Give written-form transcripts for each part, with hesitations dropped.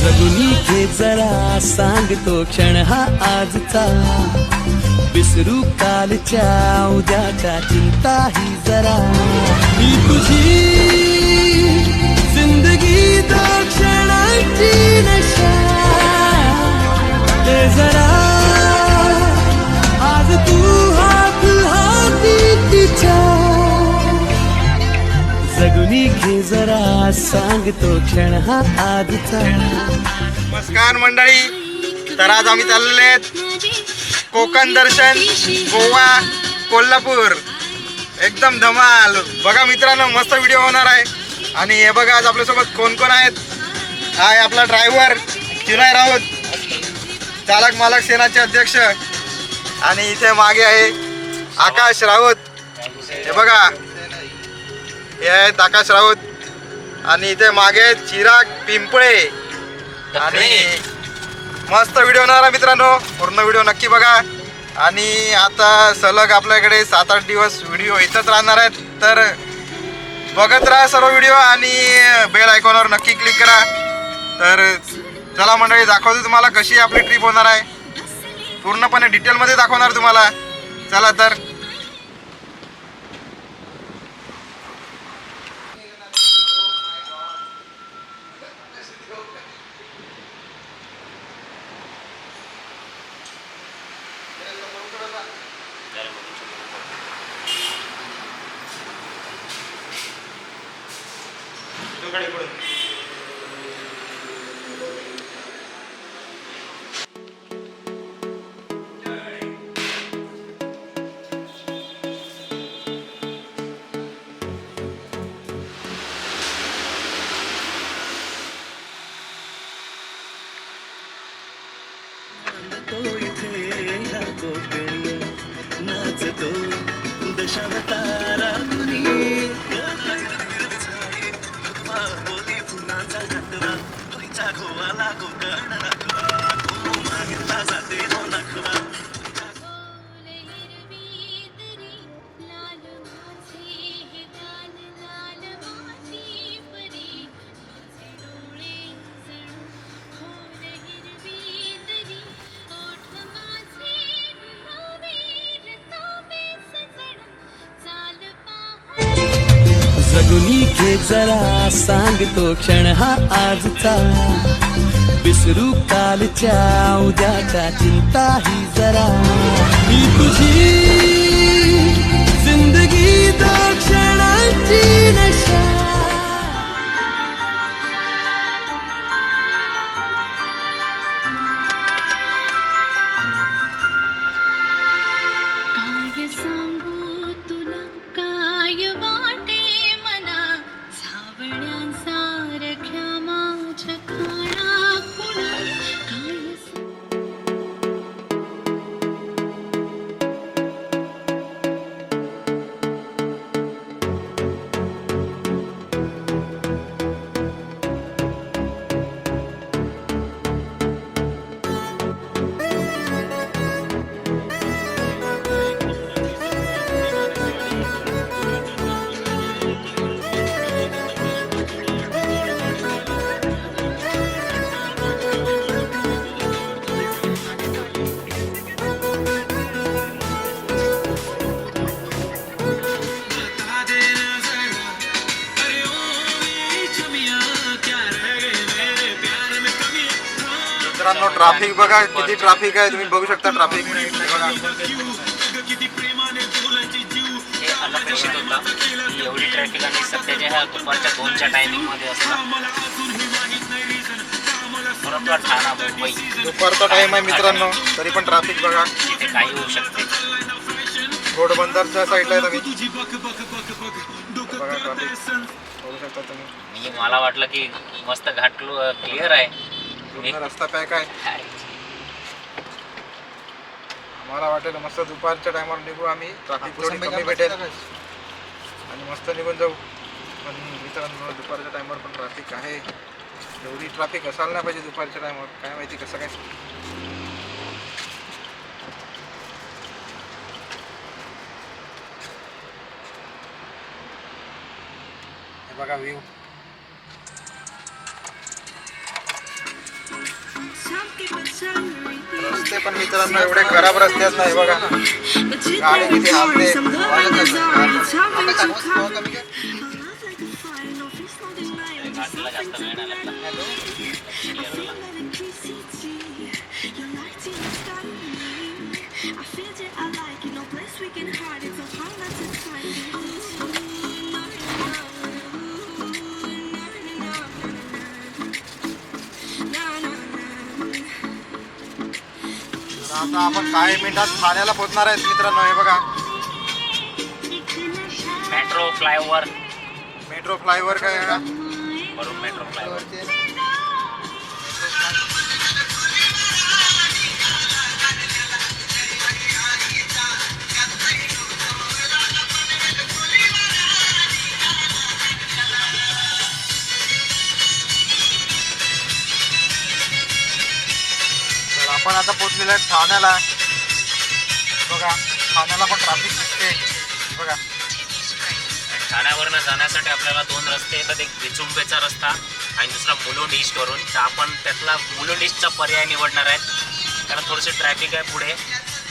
जगुनी घे जरा सांगतो क्षण हा आजचा, विसरू कालच्या उद्याच्या चिंता ही जरा, ही तुझी जिंदगी दो क्षणाची नशा, ते जरा आज तू हात हाती तिच्या, जगुनी घे जरा सांगतो क्षण हा आजचा. नमस्कार मंडळी, तर आज आम्ही चाललेले आहेत कोकण दर्शन गोवा कोल्हापूर. एकदम धमाल. बघा मित्रांनो, मस्त व्हिडिओ होणार आहे. आणि हे बघा आज आपल्यासोबत कोण कोण आहेत. हा आहे आपला ड्रायव्हर चिनाय राऊत, चालक मालक सेनाचे अध्यक्ष. आणि इथे मागे आहे आकाश राऊत. हे बघा, हे आहेत आकाश राऊत. आणि इथे मागे आहेत चिराग पिंपळे. आणि मस्त व्हिडिओ होणार आहे मित्रांनो, पूर्ण व्हिडिओ नक्की बघा. आणि आता सलग आपल्याकडे 7-8 दिवस व्हिडिओ इथंच राहणार आहेत. तर बघत राहा सर्व व्हिडिओ आणि बेल आयकॉनवर नक्की क्लिक करा. तर चला मंडळी, दाखवतो तुम्हाला कशी आपली ट्रिप होणार आहे. पूर्णपणे डिटेलमध्ये दाखवणार तुम्हाला. चला तर. नाचतो दशावतारा तुरी, बोली फुलांचा घटना, तुझा गोवाला कोकण राखवा, मागितला जाते तो नखवा. जगुनी घे जरा सांगतो क्षण हा आजचा, विसरू कालच्या उद्याच्या चिंता ही जरा, ही तुझी जिंदगी दो क्षणाची नशा. काय सांगू तुला, काय वाटे सारख्या माझ्या काळा खुणा, काय मित्रांनो, ट्रॅफिक बघा किती ट्रॅफिक आहे. तुम्ही बघू शकता ट्रॅफिक बघा. हे अनपेक्षित होतं की एवढी ट्रॅफिक आणि सध्याच्या ह्या दुपारच्या 2च्या टायमिंगमध्ये असतं. परंतु ठाणा मुंबई दुपारचा टाइम आहे मित्रांनो, तरी पण ट्रॅफिक बघा. तिथे काही होऊ शकते. घोडबंदरच्या साईडला आहे तुम्ही बघा, ट्रॅफिक बघू शकता तुम्ही. मला वाटलं की मस्त घाट क्लिअर आहे, रस्ता पॅक आहे. मला वाटेल मस्त दुपारच्या टायमावर निघू आम्ही, ट्रॅफिक थोडी कमी भेटेल आणि मस्त निघून जाऊ. पण मित्रांनो, दुपारच्या टायमावर पण ट्रॅफिक आहे. एवढी ट्रॅफिक असायला नाही पाहिजे दुपारच्या टायमावर, काय माहिती कसं काय. हे बघा व्ह्यू. रस्ते पण मित्रांनो एवढे खराब रस्ते आहेत नाही बघा. गाडी किती हालते. घाटाला जास्त वेळ नाही लागला. आता आपण काही मिनिटात ठाण्याला पोहोचणार आहेत मित्रांनो. हे बघा मेट्रो फ्लायओव्हर मेट्रो फ्लायओव्हर काय आहे का वरून मेट्रो फ्लायओव्हर. तर आपण आता पोहोचलेलो आहे ठाण्याला. बघा ठाण्याला पण ट्रॅफिक दिसते बघा. ठाण्यावरनं जाण्यासाठी आपल्याला दोन रस्ते येतात. एक विचुंबेचा रस्ता आणि दुसरा मुलुंड ईस्ट वरून. तर आपण त्यातला मुलुंड ईस्टचा पर्याय निवडणार आहेत कारण थोडंसं ट्रॅफिक आहे पुढे,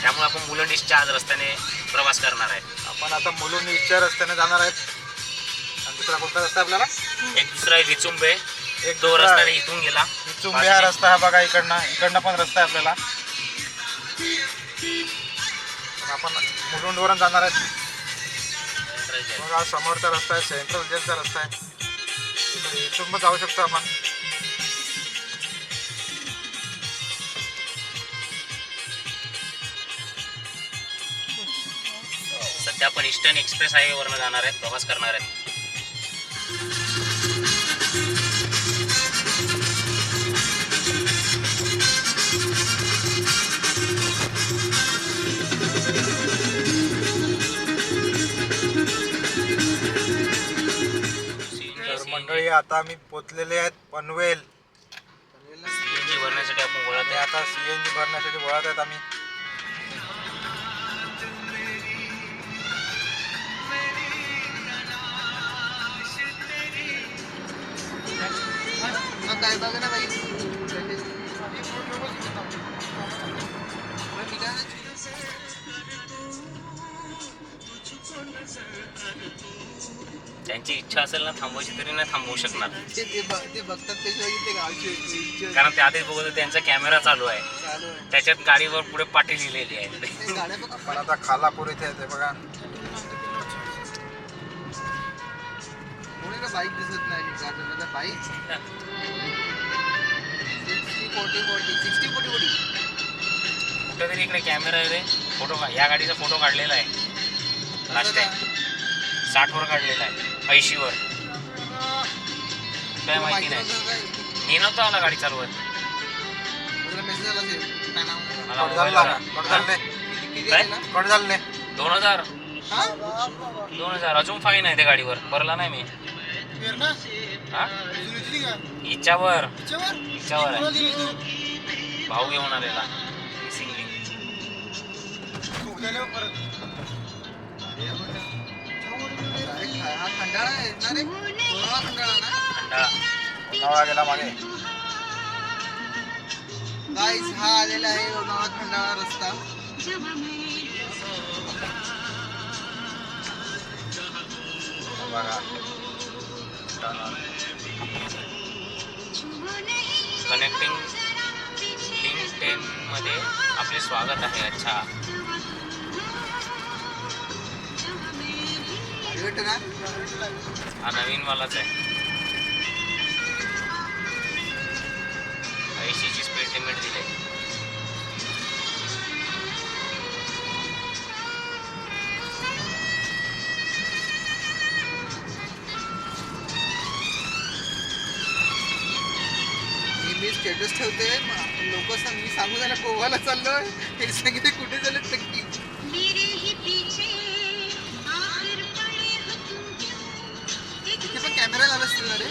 त्यामुळे आपण मुलुंड ईस्टच्या आज रस्त्याने प्रवास करणार आहे. आपण आता मुलुंड ईस्टच्या रस्त्याने जाणार आहेत. आणि दुसरा कोणता रस्ता आहे आपल्याला? एक दुसरा आहे विचुंबे. एक तो दुसरा रस्ता इथून गेला. चुंबे हा रस्ता आहे बघा. इकडनं पण रस्ता आहे आपल्याला. पण आपण मुलुंडवरून जाणार आहेत. बघा समोरचा रस्ता आहे सेंट्रल जेलचा रस्ता आहे. इथून पण जाऊ शकतो आपण. सध्या आपण ईस्टर्न एक्सप्रेस हायवेवरनं जाणार आहेत, प्रवास करणार आहेत. मंडळी आता आम्ही पोचलेले आहेत पनवेल. सीएनजी भरण्यासाठी आपण वळत आणि आहे. आता सीएनजी भरण्यासाठी वळत आहेत आम्ही. काय बघ ना बाई. त्यांची इच्छा असेल ना थांबवायची तरी नाही थांबवू शकणार ते बघतात त्याशिवाय ते गावची कारण ते आधीच बघत त्यांचा कॅमेरा चालू आहे. चालू आहे. त्याच्यात गाडीवर पुढे पाटी लिहिलेली आहे. ते गाड्या बघा. पण आता खालापूर इथे येते बघा. कोणी ना बाईक दिसत नाही गाडीमध्ये. बाईक 60-40 कुठेतरी इकडे कॅमेरा आहे रे. फोटो या गाडीचा फोटो काढलेला आहे लास्ट टाइम 60 वर काढलेला आहे 80 वर. काय माहिती नाही. मी नव्हतो आला गाडी चालवत. मेसेज आला असेल काय नाव मला कट मोबाईल झालं आला. कट झालं किती काय? आहे ना? कट झालं 2000 हा? 2000 अजून फाईन आहे त्या गाडीवर. भरला नाही मी. हा हिच्यावर आहे. भाऊ घेऊन आलेला मिसिंग लिंक. हा खंडाळा आहे ना रे. कोरोना खंडाळा ना. खंडाळा. लोणावळा गेला मागे. गाईस हा आलेला आहे लोणावळा खंडाळा रस्ता. बघा कनेक्टिंग लिंक 10 मध्ये आपले स्वागत आहे. अच्छा भेट ना. हा नवीन वालाच आहे. 80ची स्पीड लिमिट दिली. मी स्टेटस ठेवते. लोक मी सांगू त्याला गोव्याला चाललोय. हे सांगितले कुठे झाले नक्की. तिथे पण कॅमेरा लावला असतील ना रे.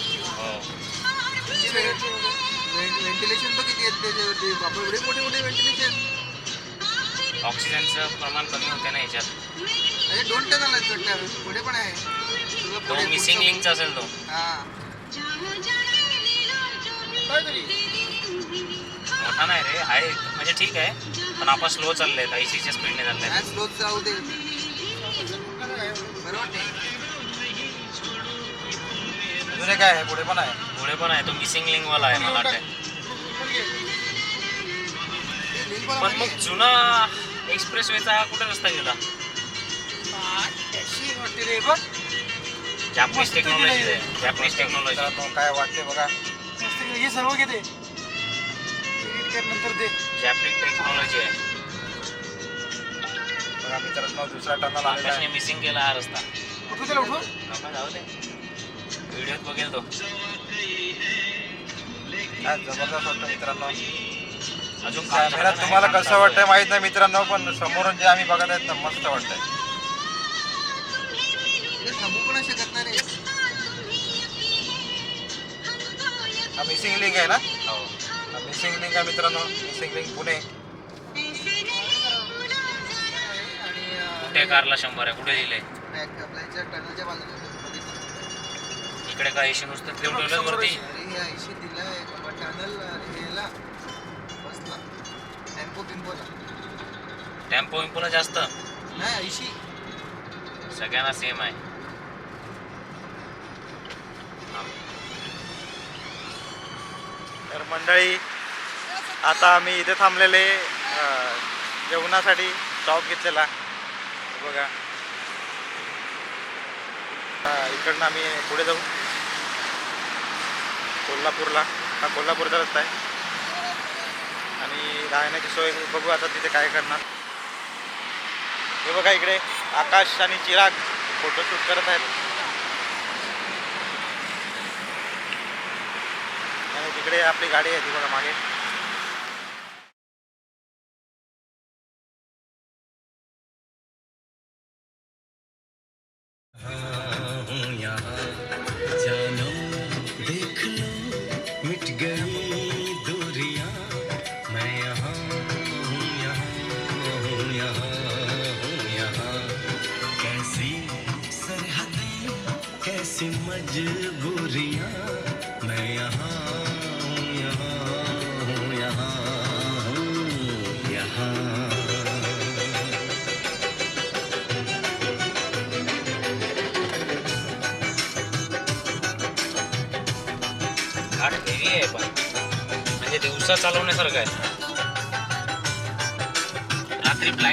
व्हेंटिलेशन पण किती आहेत त्याच्यावरती. बाबा एवढे मोठे व्हेंटिलेशन. ऑक्सिजनचं प्रमाण कमी होते ना याच्यात. अरे 2 टन आला चढल्यावर. पुढे पण आहे. तो मिसिंग लिंकचा असेल तो. हा. मोठा नाही रे, आहे म्हणजे ठीक आहे, पण आपण स्लो चाललंय, 80च्या स्पीडने चाललंय. काय स्लो जाऊ दे बरोबर नाही. अजून काय आहे पुढे पण आहे. पुढे पण आहे तो मिसिंग लिंक वाला आहे मला वाटतं. लिंक मला पण मग जुना एक्सप्रेस वेचा कुठे रस्ता गेला? अशी वाटते रे बघ. जॅपनीज टेक्नॉलॉजी आहे, जॅपनीज टेक्नॉलॉजी. मित्रांनो काय वाटते बघा. हे सर्व घेते नंतर दे. जॅपनीज टेक्नॉलॉजी आहे. बघा मित्रांनो दुसरा टर्नल आलेला आकाशने आहे. मिसिंग केला हा रस्ता. उठू त्याला उठू. नका जाऊ दे, व्हिडिओत बघेल तो. काय जबरदस्त वाटतं मित्रांनो. अजून काम झालं कॅमेरा नाही, तुम्हाला काम कसं चालू वाटतंय आहे. माहित नाही मित्रांनो, पण समोरून जे आम्ही बघत आहेत ना मस्त वाटतंय. इथे थांबू पण शकत नाही रे. हा मिसिंग लिंक आहे ना. हो. हा मिसिंग लिंक आहे मित्रांनो. Missing link Pune. आणि कुठे कारला 100 आहे, कुठे दिले? आपल्या टर्नलच्या बाजूला इकडे काय इशू नुसतं ठेवलं वरती. अरे हे 80 दिलंय टर्नल हेला बसला टेम्पो बिंपोला टेम्पो विम्पोला जास्त, नाही 80. सगळ्यांना सेम आहे. तर मंडळी आता आम्ही इथे थांबलेले जेवणासाठी स्टॉप घेतलेला बघा. इकडनं आम्ही पुढे जाऊ कोल्हापूरला. हा कोल्हापूरचा रस्ता आहे. आणि राहण्याची सोय बघू आता तिथे काय करणार. हे बघा इकडे आकाश आणि चिराग फोटोशूट करत आहेत. आणि तिकडे आपली गाडी आहे ती बघा मागे. जानो देख लो मिट गई दूरियां, मैं यहाँ हूँ, यहाँ हूँ, यहाँ कैसी सरहदें कैसी मजबूरियां, मैं यहाँ हूँ, यहाँ हूँ, यहाँ. घाट हेवी आहे पण म्हणजे दिवसा चालवण्यासारखं आहे. रात्री ब्लाइंड